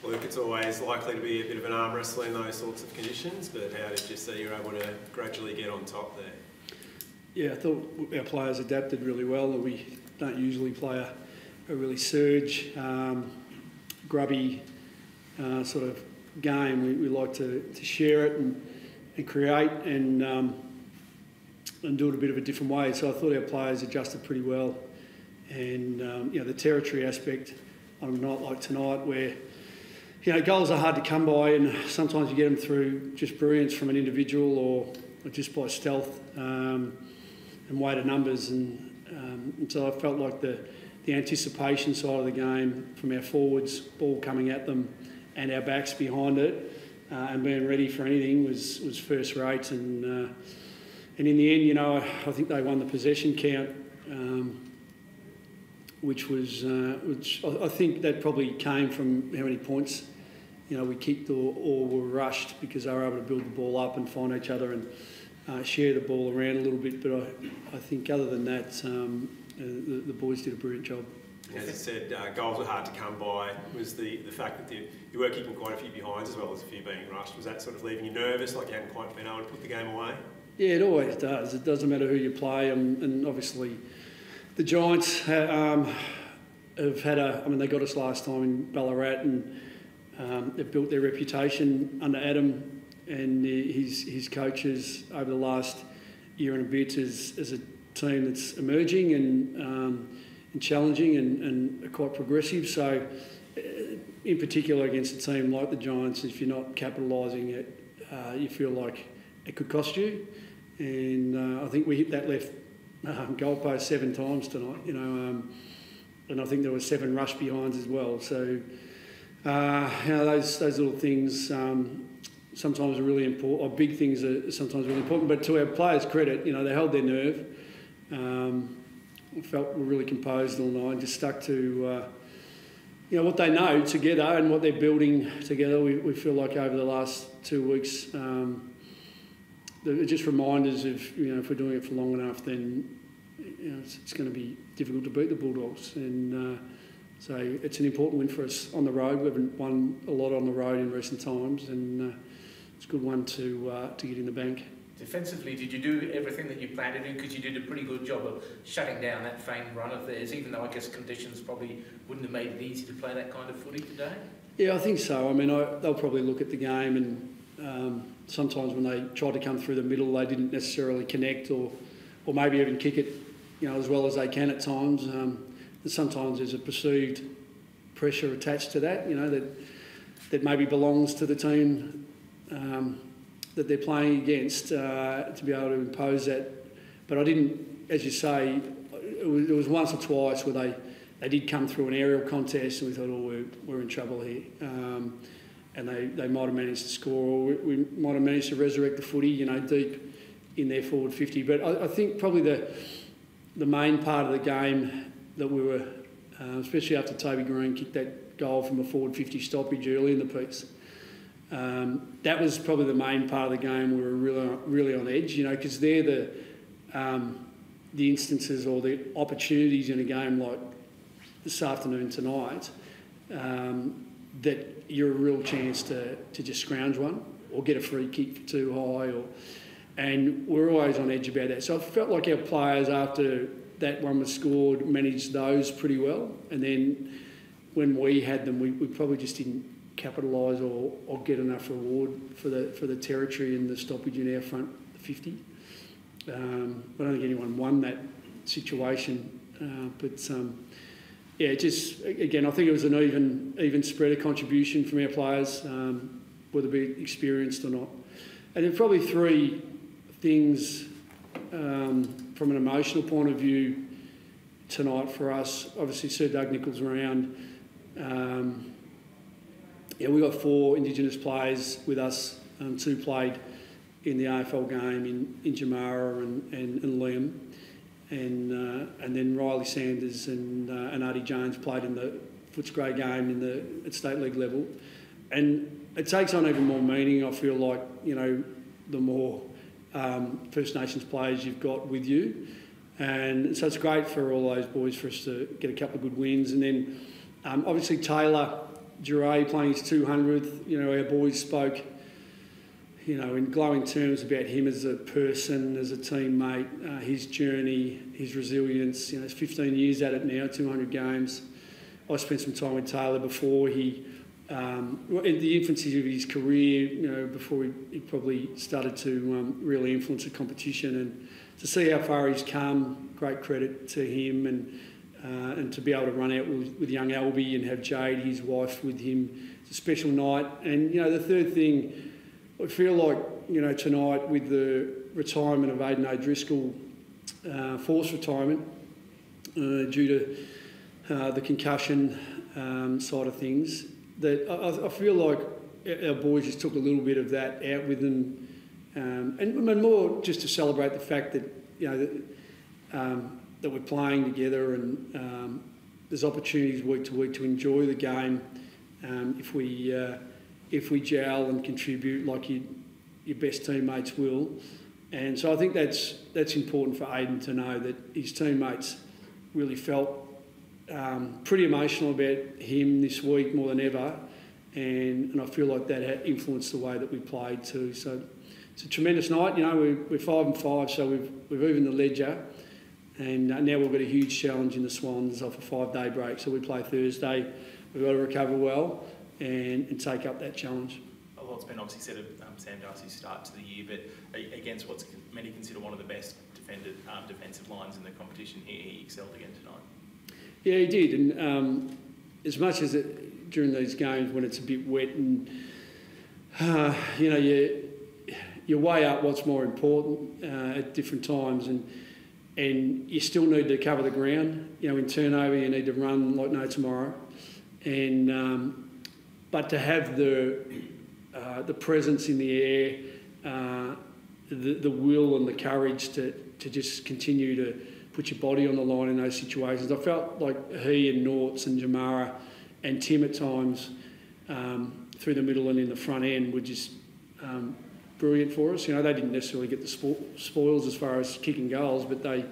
Luke, it's always likely to be a bit of an arm wrestle in those sorts of conditions, but how did you see you were able to gradually get on top there? Yeah, I thought our players adapted really well. We don't usually play a really surge, grubby sort of game. We like to share it and create and do it a bit of a different way. So I thought our players adjusted pretty well. And, the territory aspect on a night like tonight where, goals are hard to come by and sometimes you get them through just brilliance from an individual or just by stealth and weight of numbers. And so I felt like the anticipation side of the game from our forwards, ball coming at them and our backs behind it and being ready for anything was first rate. And in the end, I think they won the possession count, which I think that probably came from how many points we kicked or were rushed because they were able to build the ball up and find each other and share the ball around a little bit. But I think other than that, the boys did a brilliant job. As you said, goals were hard to come by. Was the fact that you were kicking quite a few behinds as well as a few being rushed, was that sort of leaving you nervous, like you hadn't quite been able to put the game away? Yeah, it always does. It doesn't matter who you play, and obviously the Giants have had they got us last time in Ballarat, and they've built their reputation under Adam and his coaches over the last year and a bit as a team that's emerging and challenging and are quite progressive. So, in particular against a team like the Giants, if you're not capitalising it, you feel like it could cost you. And I think we hit that left goalpost 7 times tonight, and I think there were 7 rush behinds as well. So, those little things sometimes are really important, or big things are sometimes really important. But to our players' credit, they held their nerve. Felt were really composed all night, just stuck to what they know together and what they're building together. We feel like over the last 2 weeks, they're just reminders of if we're doing it for long enough, then it's going to be difficult to beat the Bulldogs. And so it's an important win for us on the road. We haven't won a lot on the road in recent times, and it's a good one to get in the bank. Defensively, did you do everything that you planned to do? Because you did a pretty good job of shutting down that faint run of theirs, even though I guess conditions probably wouldn't have made it easy to play that kind of footy today? Yeah, I think so. They'll probably look at the game and sometimes when they tried to come through the middle, they didn't necessarily connect or maybe even kick it as well as they can at times. And sometimes there's a perceived pressure attached to that, that maybe belongs to the team that they're playing against to be able to impose that. But I didn't, as you say, it was once or twice where they did come through an aerial contest and we thought, we're in trouble here. And they might have managed to score, or we might have managed to resurrect the footy, deep in their forward 50. But I think probably the main part of the game that we were, especially after Toby Green kicked that goal from a forward 50 stoppage early in the piece, that was probably the main part of the game we were really on edge, because they're the instances or the opportunities in a game like this afternoon tonight that you're a real chance to just scrounge one or get a free kick too high, and we're always on edge about that. So I felt like our players, after that one was scored, managed those pretty well, and then when we had them, we probably just didn't capitalise or get enough reward for the territory and the stoppage in our front 50. I don't think anyone won that situation, just again, I think it was an even spread of contribution from our players, whether they be experienced or not. And then probably 3 things from an emotional point of view tonight for us. Obviously, Sir Doug Nicholls around. We got 4 Indigenous players with us. 2 played in the AFL game in Jamara and Liam, and then Riley Sanders and Artie Jones played in the Footscray game at state league level, and it takes on even more meaning. I feel like the more First Nations players you've got with you, and so it's great for all those boys for us to get a couple of good wins, and then obviously Taylor. Giray playing his 200th. You know, our boys spoke, you know, in glowing terms about him as a person, as a teammate, his journey, his resilience. You know, he's 15 years at it now, 200 games. I spent some time with Taylor before he, in the infancy of his career, you know, before he probably started to really influence the competition, and to see how far he's come, great credit to him, and to be able to run out with young Albie and have Jade, his wife, with him. It's a special night. And, you know, the third thing, I feel like, you know, tonight with the retirement of Aidan O'Driscoll, forced retirement due to the concussion side of things, that I feel like our boys just took a little bit of that out with them, and more just to celebrate the fact that, you know, that we're playing together, and there's opportunities week to week to enjoy the game if we gel and contribute like your best teammates will. And so I think that's important for Aidan to know, that his teammates really felt pretty emotional about him this week more than ever, and I feel like that had influenced the way that we played too. So it's a tremendous night. You know, we're 5-5, so we've evened the ledger, and now we've got a huge challenge in the Swans off a 5-day break. So we play Thursday. We've got to recover well and take up that challenge. A lot's been obviously said of Sam Darcy's start to the year, but against what's many consider one of the best defensive lines in the competition, he excelled again tonight. Yeah, he did, and as much as during these games when it's a bit wet and you know, you weigh up what's more important at different times, and you still need to cover the ground. You know, in turnover you need to run like no tomorrow, and but to have the presence in the air, the will and the courage to just continue to put your body on the line in those situations. I felt like he and Norts and Jamara and Tim at times through the middle and in the front end were just brilliant for us. You know, they didn't necessarily get the spoils as far as kicking goals, but they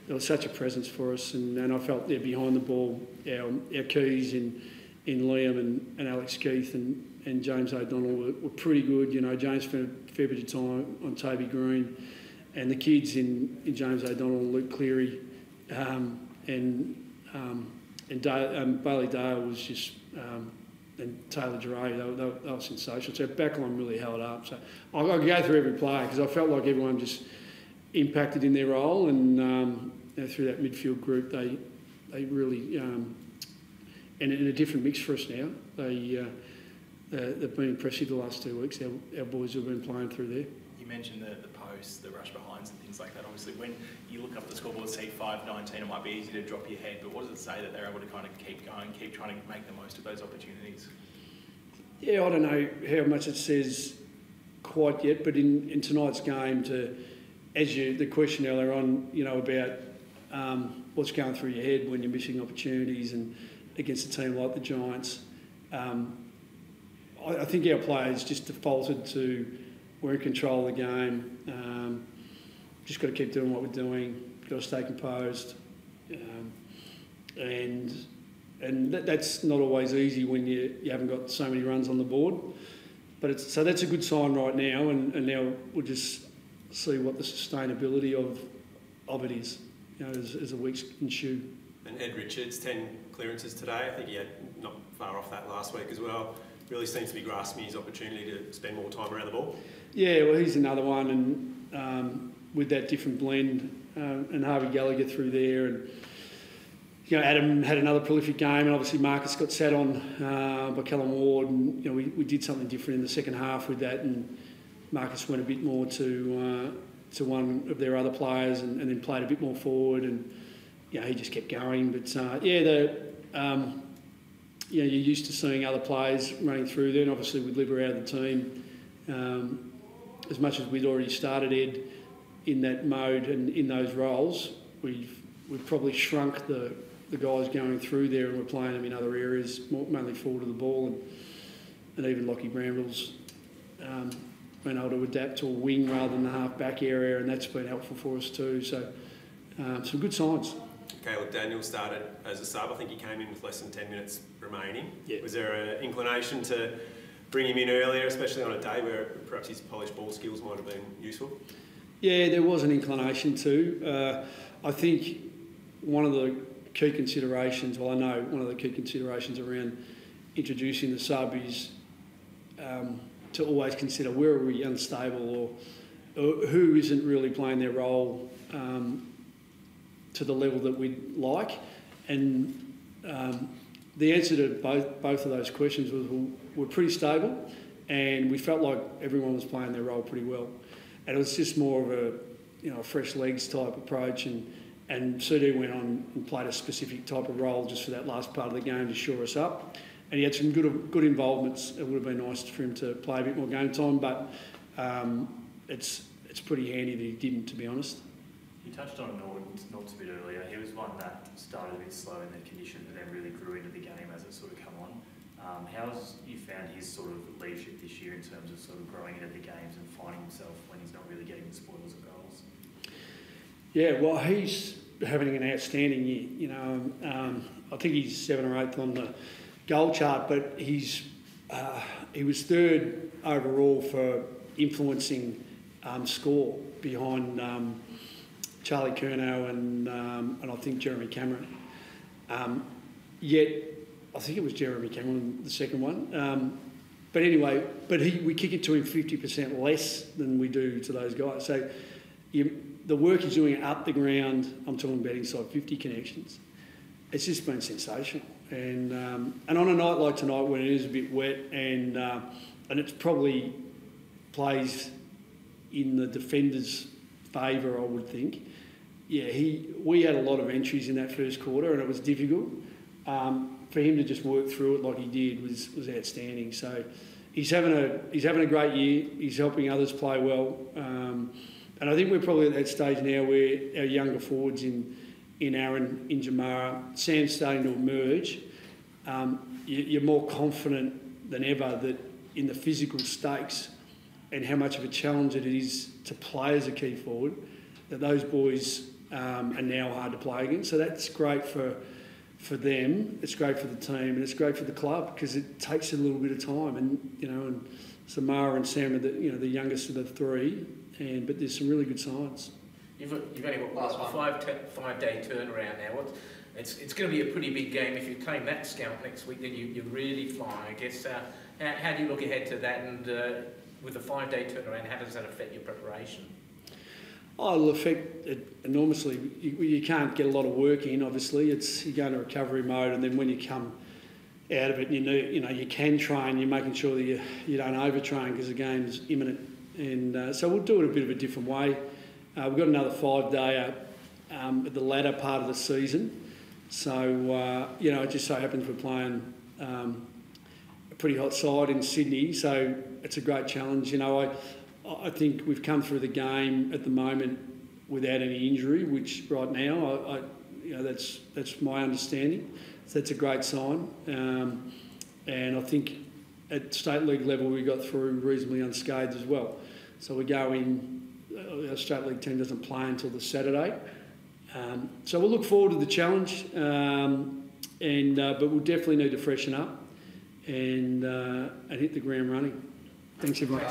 were such a presence for us. And I felt there behind the ball, our keys in Liam and Alex Keith and James O'Donnell were pretty good. You know, James spent a fair bit of time on Toby Green, and the kids in James O'Donnell, Luke Cleary, and Bailey Dale was just, and Taylor Giray, they were sensational. So backline really held up. So I'll go through every player because I felt like everyone just impacted in their role, and you know, through that midfield group, they really, and in a different mix for us now. They've been impressive the last 2 weeks. Our boys have been playing through there. You mentioned the posts, the rush behinds and things like that. Obviously, when you look up the scoreboard, see 5-19, it might be easy to drop your head, but what does it say that they're able to kind of keep going, keep trying to make the most of those opportunities? Yeah, I don't know how much it says quite yet, but in tonight's game, the question earlier on, you know, about what's going through your head when you're missing opportunities and against a team like the Giants, I think our players just defaulted to we're in control of the game. Just got to keep doing what we're doing. Got to stay composed, and that's not always easy when you haven't got so many runs on the board. But so that's a good sign right now, and now we'll just see what the sustainability of it is, you know, as the weeks ensue. And Ed Richards, 10 clearances today. I think he had not far off that last week as well. Really seems to be grasping his opportunity to spend more time around the ball. Yeah, well, he's another one, and with that different blend, and Harvey Gallagher through there, and you know, Adam had another prolific game, and obviously Marcus got sat on by Callum Ward, and you know, we did something different in the second half with that, and Marcus went a bit more to one of their other players, and then played a bit more forward, and you know, he just kept going. But you know, you're used to seeing other players running through there, and obviously with Libber out of the team, as much as we'd already started Ed in that mode and in those roles, we've probably shrunk the guys going through there, and we're playing them in other areas, mainly forward of the ball, and even Lockie Brambles been able to adapt to a wing rather than the half-back area, and that's been helpful for us too. So some good signs. Caleb Daniels started as a sub. I think he came in with less than 10 minutes remaining. Yeah. Was there an inclination to bring him in earlier, especially on a day where perhaps his polished ball skills might have been useful? Yeah, there was an inclination to. I think one of the key considerations, well, I know one of the key considerations around introducing the sub is to always consider where are we unstable or who isn't really playing their role to the level that we'd like. And the answer to both of those questions was we're pretty stable and we felt like everyone was playing their role pretty well. And it was just more of a fresh legs type approach, and Sudu went on and played a specific type of role just for that last part of the game to shore us up. And he had some good involvements. It would have been nice for him to play a bit more game time, but it's pretty handy that he didn't, to be honest. You touched on Nords a bit earlier. He was one that started a bit slow in the condition, but then really grew into the game as it sort of come on. How's you found his sort of leadership this year in terms of sort of growing into the games and finding himself when he's not really getting the spoils of goals? Yeah, well, he's having an outstanding year. I think he's 7th or 8th on the goal chart, but he was 3rd overall for influencing score behind Charlie Curnow and I think Jeremy Cameron. Yet I think it was Jeremy Cameron, the second one. But anyway, we kick it to him 50% less than we do to those guys. So the work he's doing up the ground, I'm talking about inside 50 connections, it's just been sensational. And on a night like tonight when it is a bit wet and it probably plays in the defender's favour, I would think. Yeah, we had a lot of entries in that first quarter and it was difficult. For him to just work through it like he did was outstanding. So he's having a great year. He's helping others play well. And I think we're probably at that stage now where our younger forwards in Aaron, in Jamara, Sam's starting to emerge. You're more confident than ever that in the physical stakes and how much of a challenge it is to play as a key forward, that those boys are now hard to play against. So that's great for them, it's great for the team, and it's great for the club because it takes a little bit of time. And Samara and Sam are the youngest of the three, but there's some really good signs. You've only got a 5-day turnaround now. It's going to be a pretty big game. If you claim that scalp next week, then you're really flying, I guess. How do you look ahead to that? And with a 5-day turnaround, how does that affect your preparation? Oh, it'll affect it enormously. You can't get a lot of work in, obviously. You go into recovery mode, and then when you come out of it, you can train. You're making sure that you don't overtrain because the game's imminent. And so we'll do it a bit of a different way. We've got another 5-day at the latter part of the season. So, it just so happens we're playing a pretty hot side in Sydney, so it's a great challenge. I think we've come through the game at the moment without any injury, which right now, that's my understanding. So that's a great sign. And I think at state league level, we got through reasonably unscathed as well. So we go in, our state league team doesn't play until the Saturday. So we'll look forward to the challenge, but we'll definitely need to freshen up and hit the ground running. Thanks, everyone.